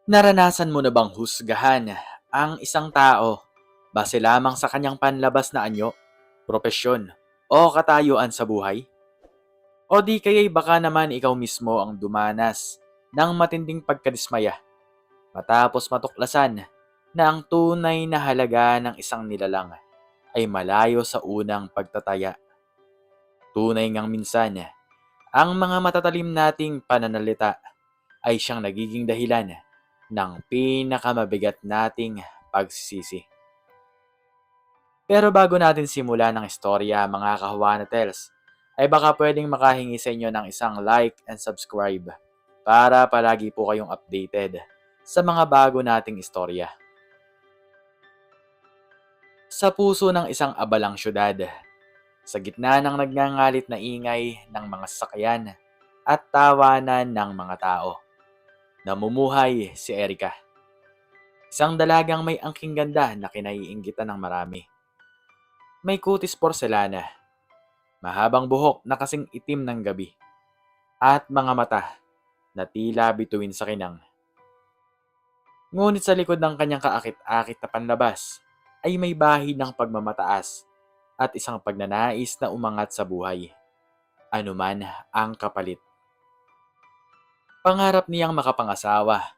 Naranasan mo na bang husgahan ang isang tao base lamang sa kanyang panlabas na anyo, propesyon, o katayuan sa buhay? O di kaya'y baka naman ikaw mismo ang dumanas ng matinding pagkadismaya matapos matuklasan na ang tunay na halaga ng isang nilalang ay malayo sa unang pagtataya. Tunay ngang minsan, ang mga matatalim nating pananalita ay siyang nagiging dahilan ng pinakamabigat nating pagsisisi. Pero bago natin simulan ng istorya mga kahuanatels, ay baka pwedeng makahingi sa inyo ng isang like and subscribe para palagi po kayong updated sa mga bago nating istorya. Sa puso ng isang abalang syudad, sa gitna ng nagngangalit na ingay ng mga sasakyan at tawanan ng mga tao, namumuhay si Erica. Isang dalagang may angking ganda na kinaiinggitan ng marami. May kutis porselana, mahabang buhok na kasing itim ng gabi, at mga mata na tila bituin sa kinang. Ngunit sa likod ng kanyang kaakit-akit na panlabas ay may bahid ng pagmamataas at isang pagnanais na umangat sa buhay, anuman ang kapalit. Pangarap niyang makapangasawa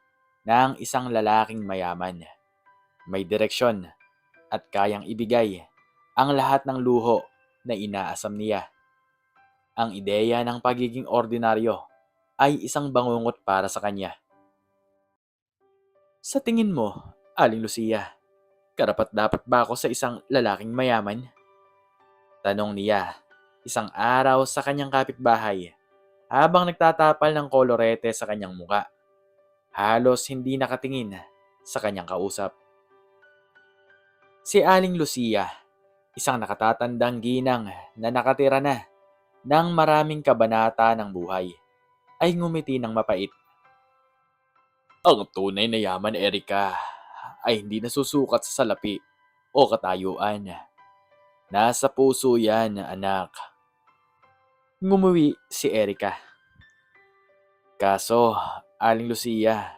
ng isang lalaking mayaman, may direksyon at kayang ibigay ang lahat ng luho na inaasam niya. Ang ideya ng pagiging ordinaryo ay isang bangungot para sa kanya. Sa tingin mo, Aling Lucia, karapat-dapat ba ako sa isang lalaking mayaman? Tanong niya isang araw sa kanyang kapitbahay habang nagtatapal ng kolorete sa kanyang muka. Halos hindi nakatingin sa kanyang kausap. Si Aling Lucia, isang nakatatandang ginang na nakatira na ng maraming kabanata ng buhay, ay ngumiti ng mapait. Ang tunay na yaman, Erica, ay hindi nasusukat sa salapi o katayuan. Nasa puso yan, anak. Ngumuwi si Erica. Kaso, Aling Lucia,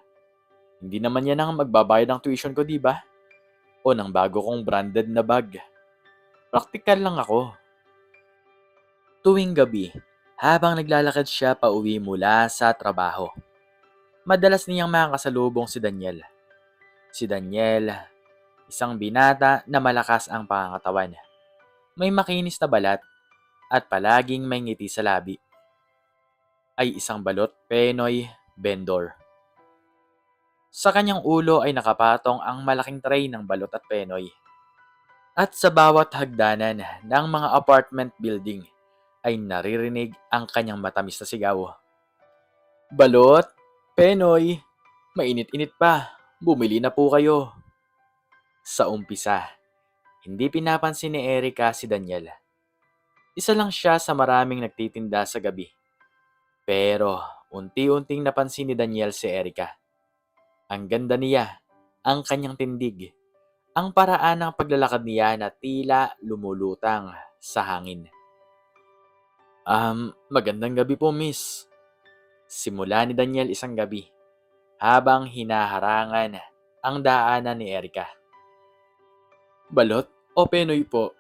hindi naman yan ang magbabayad ng tuition ko, di ba? O ng bago kong branded na bag. Praktikal lang ako. Tuwing gabi, habang naglalakad siya pauwi mula sa trabaho, madalas niyang makakasalubong si Daniel. Si Daniel, isang binata na malakas ang pangangatawan. May makinis na balat at palaging may ngiti sa labi. Ay isang balot Penoy vendor. Sa kanyang ulo ay nakapatong ang malaking tray ng balot at Penoy. At sa bawat hagdanan ng mga apartment building ay naririnig ang kanyang matamis na sigaw. Balot, Penoy, mainit-init pa, bumili na po kayo. Sa umpisa, hindi pinapansin ni Erica si Daniel. Isa lang siya sa maraming nagtitinda sa gabi. Pero unti-unting napansin ni Daniel si Erica. Ang ganda niya, ang kanyang tindig, ang paraan ng paglalakad niya na tila lumulutang sa hangin. Magandang gabi po, miss. Simula ni Daniel isang gabi, habang hinaharangan ang daanan ni Erica. Balot o Penoy po?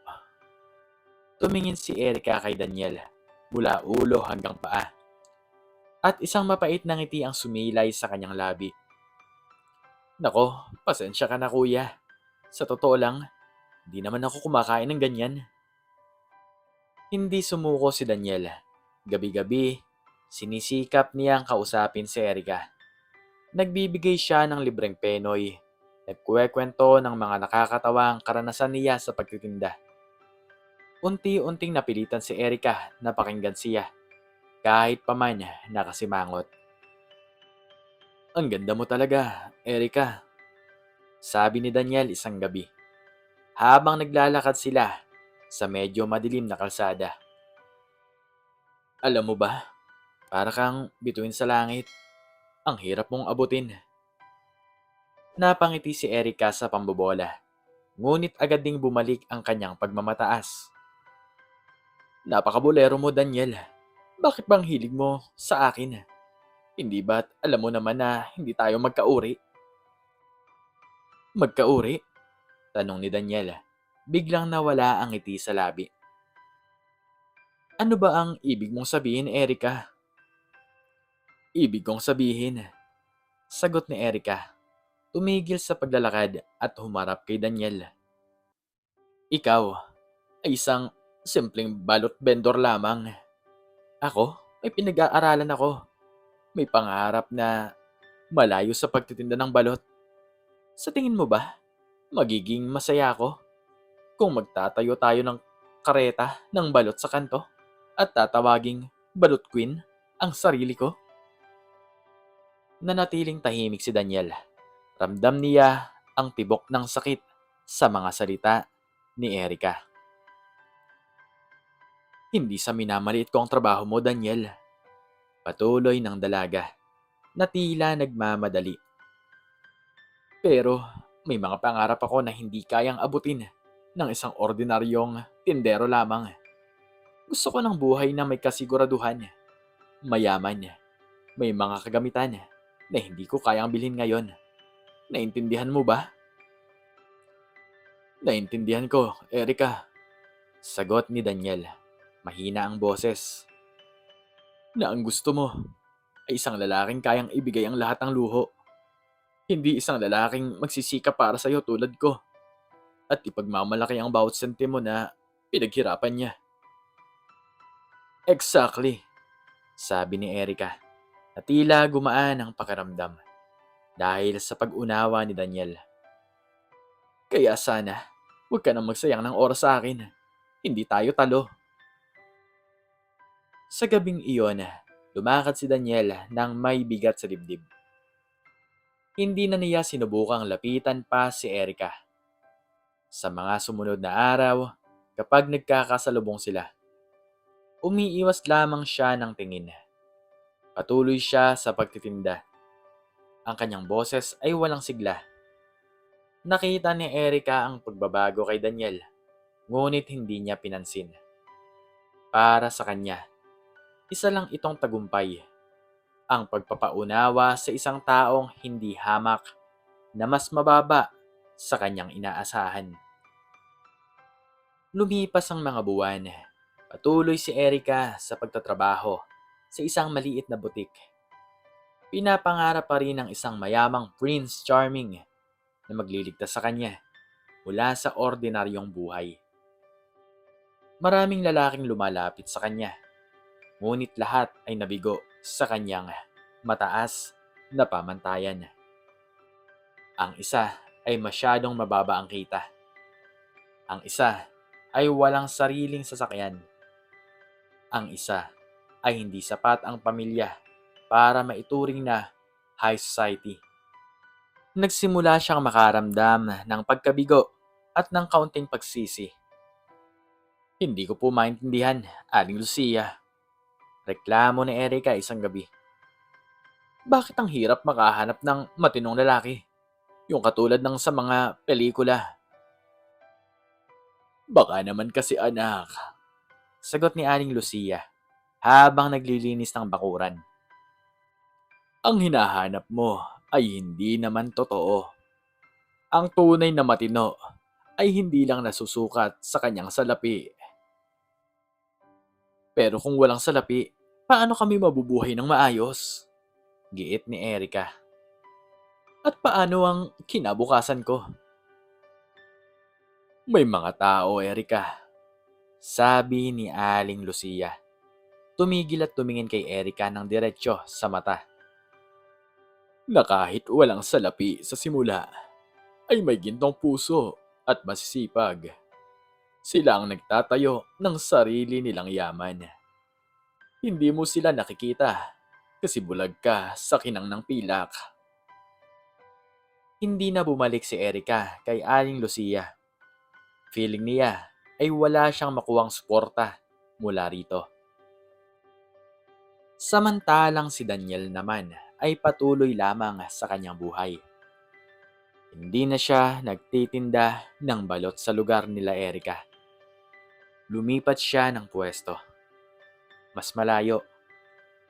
Tumingin si Erica kay Daniel, mula ulo hanggang paa. At isang mapait na ngiti ang sumilay sa kanyang labi. Nako, pasensya ka na kuya. Sa totoo lang, di naman ako kumakain ng ganyan. Hindi sumuko si Daniel. Gabi-gabi, sinisikap niyang kausapin si Erica. Nagbibigay siya ng libreng Penoy. Nagkuwekwento ng mga nakakatawang karanasan niya sa pagtitinda. Unti-unting napilitan si Erica na pakinggan siya, kahit pa man nakasimangot. Ang ganda mo talaga, Erica, sabi ni Daniel isang gabi, habang naglalakad sila sa medyo madilim na kalsada. Alam mo ba, para kang bituin sa langit. Ang hirap mong abutin. Napangiti si Erica sa pambobola, ngunit agad ding bumalik ang kanyang pagmamataas. Napakabulero mo, Daniel. Bakit bang hilig mo sa akin? Hindi ba't alam mo naman na hindi tayo magkauri? Magkauri? Tanong ni Daniel. Biglang nawala ang ngiti sa labi. Ano ba ang ibig mong sabihin, Erika? Ibig kong sabihin, sagot ni Erika. Tumigil sa paglalakad at humarap kay Daniel. Ikaw ay isang simpleng balot vendor lamang. Ako, may pinag-aaralan ako. May pangarap na malayo sa pagtitinda ng balot. Sa tingin mo ba, magiging masaya ako kung magtatayo tayo ng kareta ng balot sa kanto at tatawaging Balot Queen ang sarili ko? Nanatiling tahimik si Daniel. Ramdam niya ang tibok ng sakit sa mga salita ni Erika. Hindi sa minamaliit ko ang trabaho mo, Daniel. Patuloy ng dalaga na tila nagmamadali. Pero may mga pangarap ako na hindi kayang abutin ng isang ordinaryong tindero lamang. Gusto ko ng buhay na may kasiguraduhan, mayaman, may mga kagamitan na hindi ko kayang bilhin ngayon. Naintindihan mo ba? Naintindihan ko, Erika. Sagot ni Daniel. Mahina ang boses. Na ang gusto mo ay isang lalaking kayang ibigay ang lahat ng luho. Hindi isang lalaking magsisikap para sa'yo tulad ko at ipagmamalaki ang bawat sentimo na pinaghirapan niya. Exactly, sabi ni Erika na tila gumaan ang pakiramdam dahil sa pag-unawa ni Daniel. Kaya sana, huwag ka nang magsayang ng oras sa akin. Hindi tayo talo. Sa gabing iyon, lumakad si Daniel nang may bigat sa dibdib. Hindi na niya sinubukang lapitan pa si Erika. Sa mga sumunod na araw, kapag nagkakasalubong sila, umiiwas lamang siya ng tingin. Patuloy siya sa pagtitinda. Ang kanyang boses ay walang sigla. Nakita ni Erika ang pagbabago kay Daniel, ngunit hindi niya pinansin. Para sa kanya, isa lang itong tagumpay. Ang pagpapaunawa sa isang taong hindi hamak na mas mababa sa kanyang inaasahan. Lumipas ang mga buwan. Patuloy si Erika sa pagtatrabaho sa isang maliit na butik. Pinapangarap pa rin ng isang mayamang Prince Charming na magliligtas sa kanya mula sa ordinaryong buhay. Maraming lalaking lumalapit sa kanya, ngunit lahat ay nabigo sa kanyang mataas na pamantayan. Ang isa ay masyadong mababa ang kita. Ang isa ay walang sariling sasakyan. Ang isa ay hindi sapat ang pamilya para maituring na high society. Nagsimula siyang makaramdam ng pagkabigo at ng kaunting pagsisi. Hindi ko po maintindihan, Aling Lucia. Reklamo ni Erika isang gabi. Bakit ang hirap makahanap ng matinong lalaki? Yung katulad ng sa mga pelikula. Baka naman kasi anak. Sagot ni Aling Lucia habang naglilinis ng bakuran. Ang hinahanap mo ay hindi naman totoo. Ang tunay na matino ay hindi lang nasusukat sa kanyang salapi. Pero kung walang salapi, paano kami mabubuhay ng maayos? Giit ni Erika. At paano ang kinabukasan ko? May mga tao, Erika. Sabi ni Aling Lucia. Tumigil at tumingin kay Erika ng diretsyo sa mata. Na kahit walang salapi sa simula, ay may gintong puso at masisipag. Sila ang nagtatayo ng sarili nilang yaman. Hindi mo sila nakikita kasi bulag ka sa kinang ng pilak. Hindi na bumalik si Erika kay Aling Lucia. Feeling niya ay wala siyang makuwang suporta mula rito. Samantalang si Daniel naman ay patuloy lamang sa kanyang buhay. Hindi na siya nagtitinda ng balot sa lugar nila Erika. Lumipat siya ng pwesto. Mas malayo,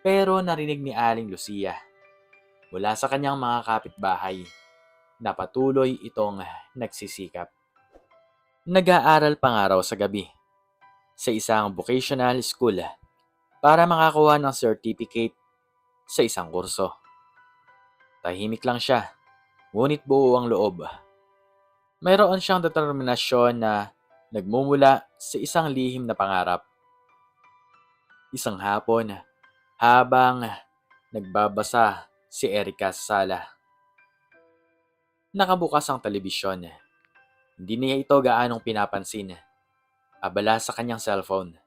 pero narinig ni Aling Lucia mula sa kanyang mga kapitbahay na patuloy itong nagsisikap. Nag-aaral pa nga raw sa gabi sa isang vocational school para makakuha ng certificate sa isang kurso. Tahimik lang siya, ngunit buo ang loob. Mayroon siyang determinasyon na nagmumula sa isang lihim na pangarap. Isang hapon, habang nagbabasa si Erica sa sala, nakabukas ang telebisyon. Hindi niya ito gaanong pinapansin. Abala sa kanyang cellphone.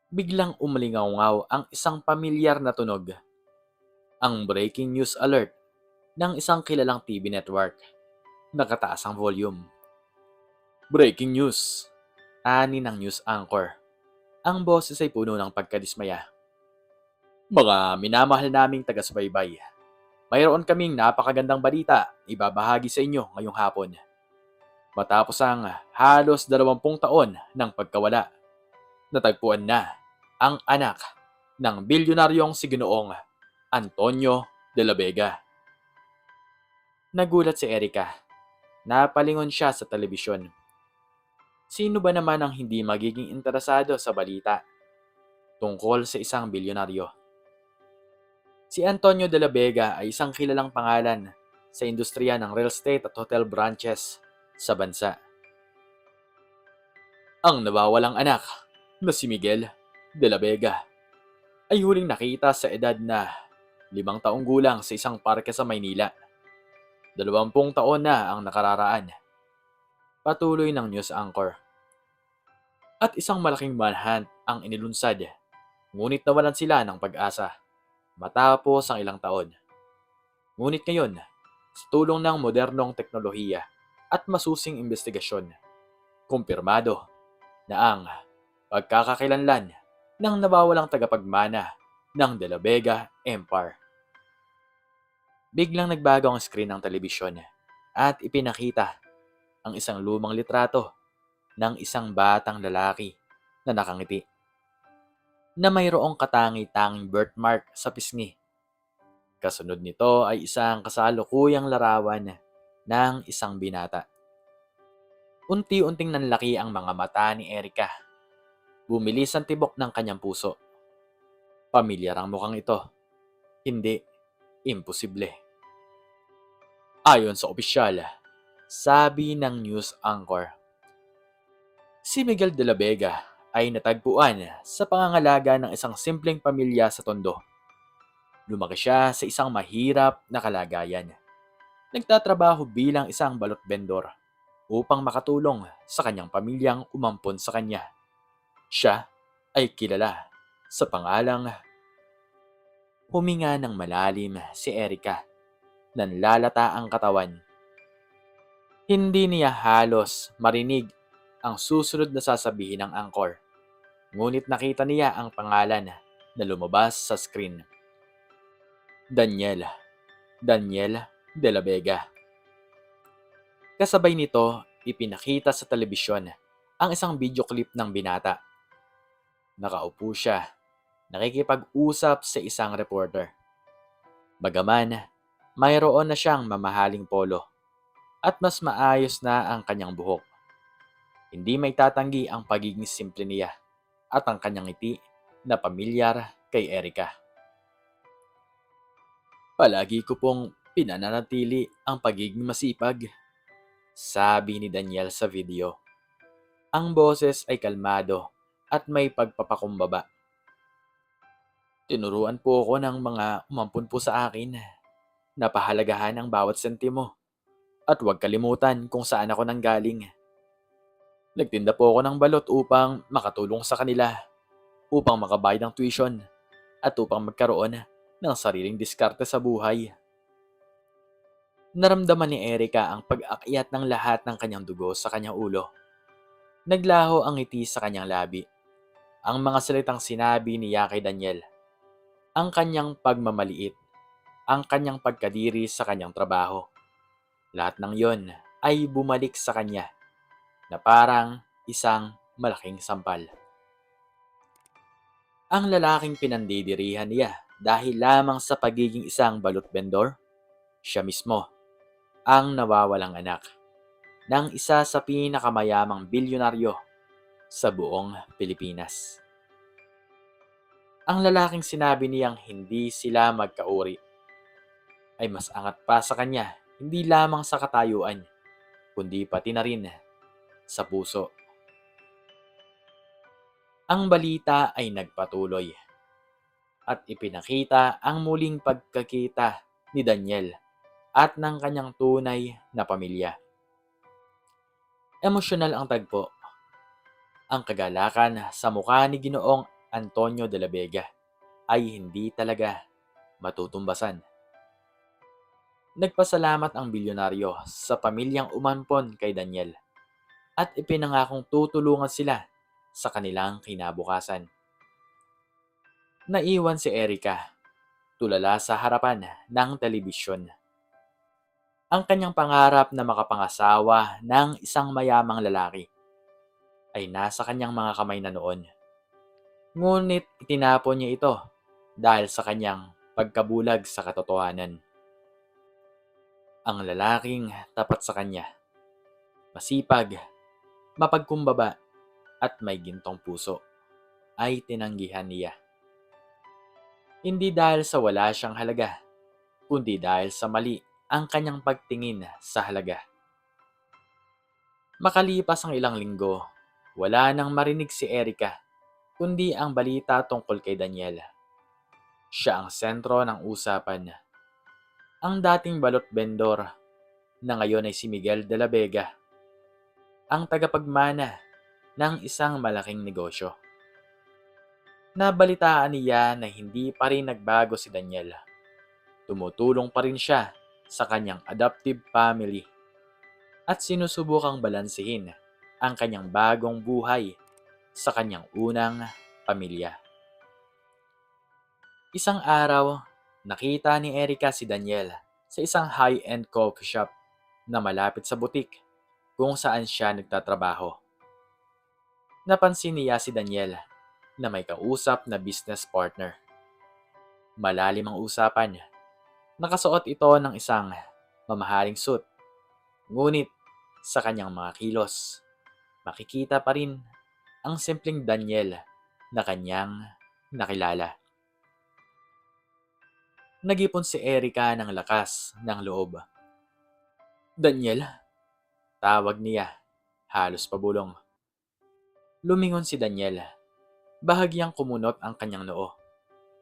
Biglang umalingaw ang isang pamilyar na tunog. Ang breaking news alert ng isang kilalang TV network. Nakataas ang volume. Breaking news! Ani ng news anchor. Ang boses ay puno ng pagkadismaya. Mga minamahal naming taga-subaybay, mayroon kaming napakagandang balita ibabahagi sa inyo ngayong hapon. Matapos ang halos 20 taon ng pagkawala, natagpuan na ang anak ng bilyonaryong si Ginoong Antonio de la Vega. Nagulat si Erica. Napalingon siya sa telebisyon. Sino ba naman ang hindi magiging interesado sa balita tungkol sa isang bilyonaryo? Si Antonio de la Vega ay isang kilalang pangalan sa industriya ng real estate at hotel branches sa bansa. Ang nawawalang anak na si Miguel de la Vega ay huling nakita sa edad na 5 taong gulang sa isang parke sa Maynila. 20 taon na ang nakararaan. Patuloy ng news anchor. At isang malaking manhunt ang inilunsad, ngunit nawalan sila ng pag-asa matapos ang ilang taon. Ngunit ngayon, sa tulong ng modernong teknolohiya at masusing investigasyon, kumpirmado na ang pagkakakilanlan ng nawawalang tagapagmana ng De La Vega Empire. Biglang nagbago ang screen ng telebisyon at ipinakita ang isang lumang litrato ng isang batang lalaki na nakangiti, na mayroong katangi-tanging birthmark sa pisngi. Kasunod nito ay isang kasalukuyang larawan ng isang binata. Unti-unting nanlaki ang mga mata ni Erica. Bumilis ang tibok ng kanyang puso. Pamilyar ang mukhang ito. Hindi, imposible. Ayon sa opisyal, sabi ng news anchor, si Miguel de la Vega ay natagpuan sa pangangalaga ng isang simpleng pamilya sa Tondo. Lumaki siya sa isang mahirap na kalagayan. Nagtatrabaho bilang isang balot vendor upang makatulong sa kanyang pamilyang umampon sa kanya. Siya ay kilala sa pangalang huminga ng malalim si Erica. Nanlalata ang katawan. Hindi niya halos marinig ang susunod na sasabihin ng anchor. Ngunit nakita niya ang pangalan na lumabas sa screen. Daniel de la Vega. Kasabay nito, ipinakita sa telebisyon ang isang video clip ng binata. Nakaupo siya, nakikipag-usap sa isang reporter. Bagaman, mayroon na siyang mamahaling polo at mas maayos na ang kanyang buhok. Hindi may tatanggi ang pagiging simple niya at ang kanyang ngiti na pamilyar kay Erica. Palagi ko pong pinananatili ang pagiging masipag, sabi ni Daniel sa video. Ang boses ay kalmado at may pagpapakumbaba. Tinuruan po ako ng mga umampun po sa akin. Napahalagahan ang bawat sentimo at huwag kalimutan kung saan ako nanggaling. Nagtinda po ako ng balot upang makatulong sa kanila, upang makabayad ng tuition at upang magkaroon ng sariling diskarte sa buhay. Naramdaman ni Erica ang pag-akyat ng lahat ng kanyang dugo sa kanyang ulo. Naglaho ang ngiti sa kanyang labi. Ang mga salitang sinabi niya kay Daniel, ang kanyang pagmamaliit, ang kanyang pagkadiri sa kanyang trabaho. Lahat ng yon ay bumalik sa kanya na parang isang malaking sampal. Ang lalaking pinandidirihan niya dahil lamang sa pagiging isang balot vendor, siya mismo ang nawawalang anak ng isa sa pinakamayamang bilyonaryo sa buong Pilipinas. Ang lalaking sinabi niyang hindi sila magkauri ay mas angat pa sa kanya, hindi lamang sa katayuan, kundi pati na rin sa puso. Ang balita ay nagpatuloy at ipinakita ang muling pagkakita ni Daniel at ng kanyang tunay na pamilya. Emosyonal ang tagpo, ang kagalakan sa mukha ni Ginoong Antonio de la Vega ay hindi talaga matutumbasan. Nagpasalamat ang bilyonaryo sa pamilyang umampon kay Daniel at ipinangakong tutulungan sila sa kanilang kinabukasan. Naiwan si Erica, tulala sa harapan ng telebisyon. Ang kanyang pangarap na makapangasawa ng isang mayamang lalaki ay nasa kanyang mga kamay na noon. Ngunit itinapon niya ito dahil sa kanyang pagkabulag sa katotohanan. Ang lalaking tapat sa kanya, masipag, mapagkumbaba at may gintong puso ay tinanggihan niya. Hindi dahil sa wala siyang halaga, kundi dahil sa mali ang kanyang pagtingin sa halaga. Makalipas ang ilang linggo, wala nang marinig si Erica, kundi ang balita tungkol kay Daniel. Siya ang sentro ng usapan. Ang dating balot vendor na ngayon ay si Miguel de la Vega, ang tagapagmana ng isang malaking negosyo. Nabalitaan niya na hindi pa rin nagbago si Daniel. Tumutulong pa rin siya sa kanyang adoptive family at sinusubukang balansehin ang kanyang bagong buhay sa kanyang unang pamilya. Isang araw, nakita ni Erica si Daniel sa isang high-end coffee shop na malapit sa butik kung saan siya nagtatrabaho. Napansin niya si Daniel na may kausap na business partner. Malalim ang usapan. Nakasuot ito ng isang mamahaling suit. Ngunit sa kanyang mga kilos, makikita pa rin ang simpleng Daniel na kanyang nakilala. Nag-ipon si Erica ng lakas ng loob. Daniel, tawag niya, halos pabulong. Lumingon si Daniel. Bahagyang kumunot ang kanyang noo.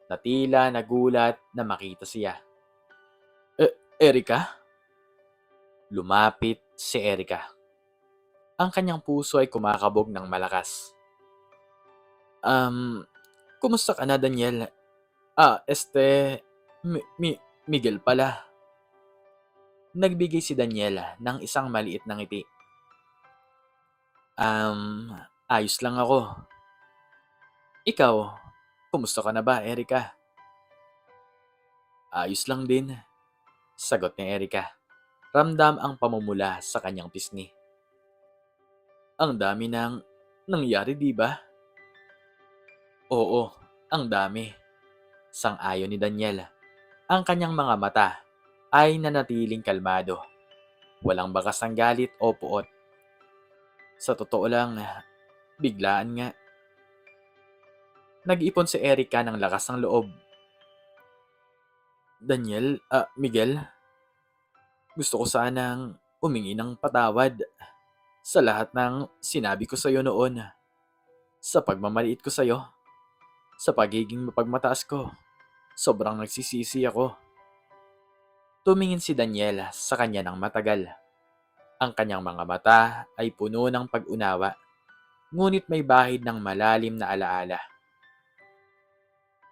Na tila nagulat na makita siya. Erica? Lumapit si Erica. Ang kanyang puso ay kumakabog ng malakas. Kumusta ka na, Daniel? Miguel pala. Nagbigay si Daniel ng isang maliit na ngiti. Ayos lang ako. Ikaw, kumusta ka na ba, Erica? Ayos lang din, sagot ni Erica. Ramdam ang pamumula sa kanyang pisngi. Ang dami nang nangyari, di ba? Oo, ang dami. Sang-ayon ni Daniel. Ang kanyang mga mata ay nanatiling kalmado. Walang bakas ng galit o puot. Sa totoo lang, biglaan nga. Nag-ipon si Erica ng lakas ng loob. Miguel, gusto ko sanang humingi ng patawad sa lahat ng sinabi ko sa iyo noon. Sa pagmamaliit ko sa iyo, sa pagiging mapagmataas ko, sobrang nagsisisi ako. Tumingin si Daniel sa kanya ng matagal. Ang kanyang mga mata ay puno ng pag-unawa, ngunit may bahid ng malalim na alaala.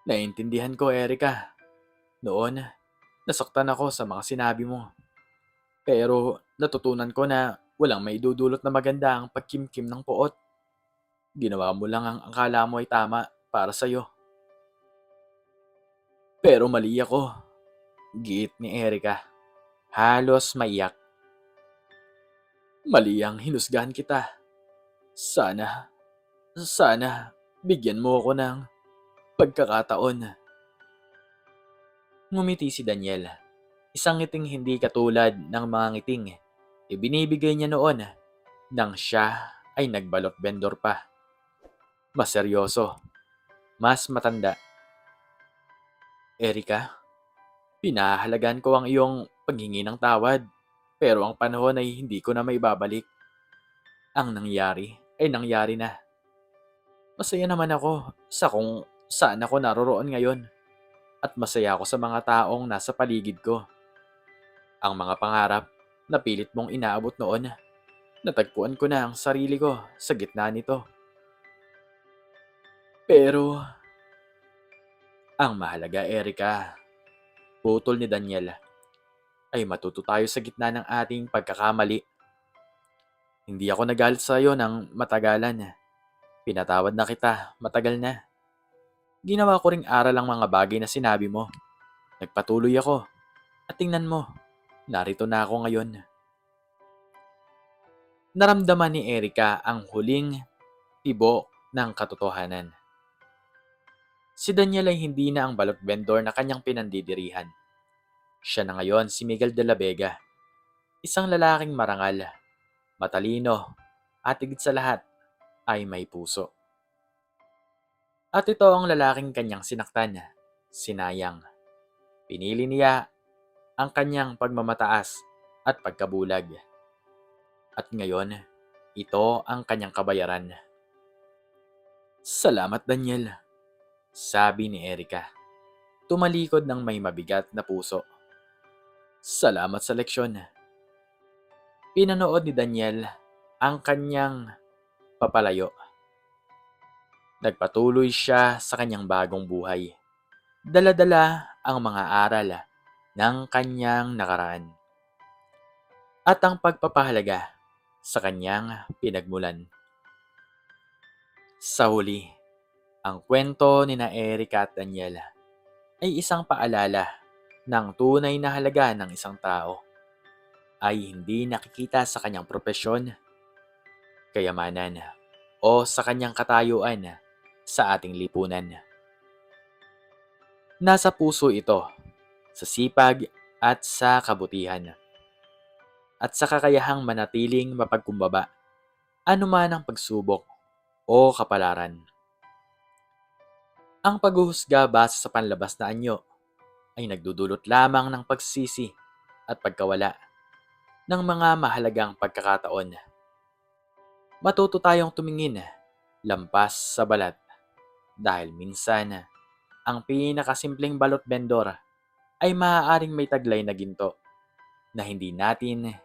Naiintindihan ko, Erica. Noon, nasaktan ako sa mga sinabi mo. Pero natutunan ko na walang maidudulot na maganda ang pagkimkim ng puot. Ginawa mo lang ang akala mo ay tama para sa'yo. Pero mali ako, giit ni Erica. Halos maiyak. Mali ang hinusgahan kita. Sana bigyan mo ako ng pagkakataon. Ngumiti si Daniel. Isang ngiting hindi katulad ng mga ngiting ibinibigay niya noon nang siya ay nagbalot vendor pa. Mas seryoso, mas matanda. Erika, pinahalagan ko ang iyong paghingi ng tawad. Pero ang panahon ay hindi ko na maibabalik. Ang nangyari ay nangyari na. Masaya naman ako sa kung saan ako naroroon ngayon. At masaya ako sa mga taong nasa paligid ko. Ang mga pangarap na pilit mong inaabot noon, natagpuan ko na ang sarili ko sa gitna nito. Pero, ang mahalaga, Erika, putol ni Daniel, ay matuto tayo sa gitna ng ating pagkakamali. Hindi ako nagalit sa iyo ng matagalan. Pinatawad na kita, matagal na. Ginawa ko ring aral ang mga bagay na sinabi mo. Nagpatuloy ako. At tingnan mo, narito na ako ngayon. Naramdaman ni Erika ang huling tibok ng katotohanan. Si Daniel ay hindi na ang balot vendor na kanyang pinandidirihan. Siya na ngayon si Miguel de la Vega, isang lalaking marangal, matalino, at higit sa lahat ay may puso. At ito ang lalaking kanyang sinaktan, sinayang. Pinili niya ang kanyang pagmamataas at pagkabulag. At ngayon, ito ang kanyang kabayaran. Salamat, Daniel, sabi ni Erika. Tumalikod ng may mabigat na puso. Salamat sa leksyon. Pinanood ni Daniel ang kanyang papalayo. Nagpatuloy siya sa kanyang bagong buhay. Dala-dala ang mga aral ng kanyang nakaraan. At ang pagpapahalaga sa kanyang pinagmulan. Sa huli, ang kwento ni na Erika at Daniel ay isang paalala ng tunay na halaga ng isang tao ay hindi nakikita sa kanyang propesyon, kayamanan, o sa kanyang katayuan sa ating lipunan. Nasa puso ito, sa sipag at sa kabutihan, at sa kakayahang manatiling mapagkumbaba, anuman ang pagsubok o kapalaran. Ang paghuhusga base sa panlabas na anyo ay nagdudulot lamang ng pagsisi at pagkawala ng mga mahalagang pagkakataon. Matuto tayong tumingin lampas sa balat dahil minsan ang pinakasimpleng balot vendor ay maaaring may taglay na ginto na hindi natin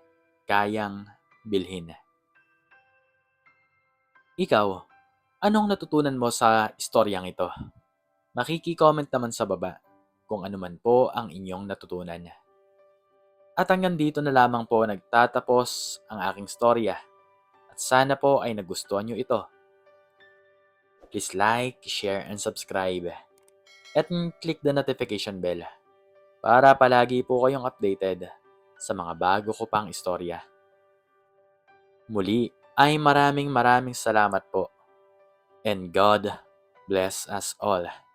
kayang bilhin. Ikaw, anong natutunan mo sa istoryang ito? Makiki-comment naman sa baba kung ano man po ang inyong natutunan. At hanggang dito na lamang po nagtatapos ang aking storya. At sana po ay nagustuhan nyo ito. Please like, share, and subscribe. At click the notification bell para palagi po kayong updated sa mga bago ko pang istorya. Muli ay maraming salamat po. And God bless us all.